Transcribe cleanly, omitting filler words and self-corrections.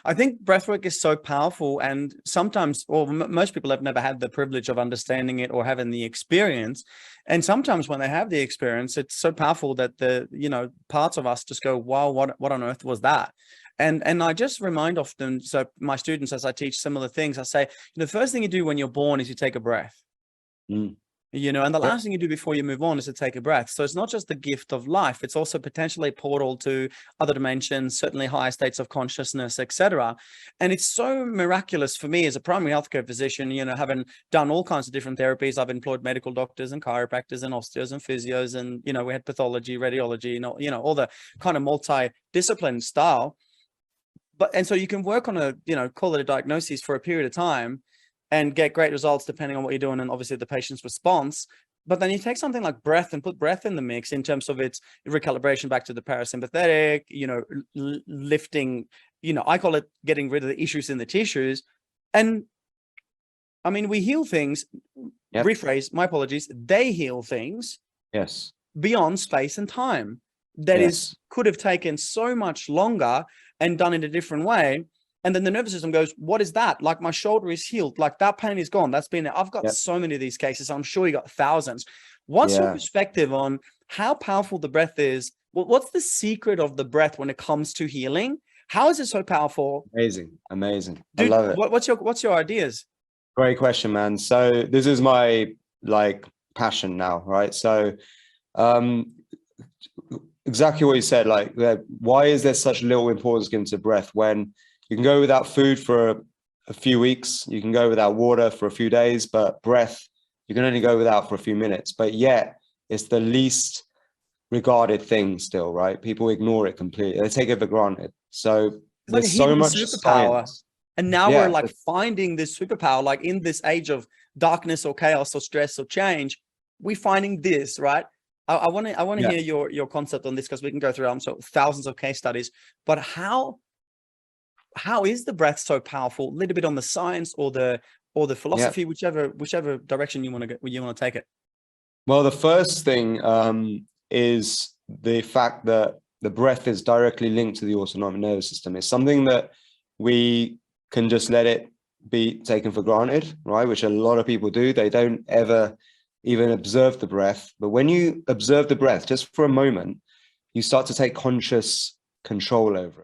I think breathwork is so powerful, and sometimes, or most people have never had the privilege of understanding it or having the experience. And sometimes when they have the experience, it's so powerful that parts of us just go, wow, what on earth was that? And I just remind often, so my students, as I teach similar things, I say, the first thing you do when you're born is you take a breath. And the last thing you do before you move on is to take a breath. So it's not just the gift of life, it's also potentially a portal to other dimensions, certainly higher states of consciousness, etc. And it's so miraculous for me as a primary healthcare physician, having done all kinds of different therapies. I've employed medical doctors and chiropractors and osteos and physios, and we had pathology, radiology, all the kind of multi-discipline style. And so you can work on call it a diagnosis for a period of time and get great results depending on what you're doing and obviously the patient's response. But then you take something like breath and put breath in the mix in terms of its recalibration back to the parasympathetic, lifting, I call it getting rid of the issues in the tissues. And I mean, we heal things, rephrase, my apologies, they heal things beyond space and time. That could have taken so much longer and done in a different way. And then the nervous system goes, what is that? Like, my shoulder is healed. Like, that pain is gone. That's been, I've got so many of these cases. I'm sure you got thousands. What's your perspective on how powerful the breath is? What's the secret of the breath when it comes to healing? How is it so powerful? Amazing. Dude, I love it. What's your ideas? Great question, man. So this is my passion now, right? So, exactly what you said, why is there such little importance given to breath when you can go without food for a few weeks, you can go without water for a few days, but breath, you can only go without for a few minutes, but yet it's the least regarded thing still, right? People ignore it completely. They take it for granted. So there's so much science. And now we're finding this superpower, in this age of darkness or chaos or stress or change, we're finding this, right? I want to hear your concept on this, because we can go through thousands of case studies. But how is the breath so powerful? A little bit on the science or the philosophy, whichever direction you want to take it. Well, the first thing is the fact that the breath is directly linked to the autonomic nervous system. It's something that we can just let it be taken for granted, right? Which a lot of people do. They don't ever even observe the breath. But when you observe the breath just for a moment, you start to take conscious control over it.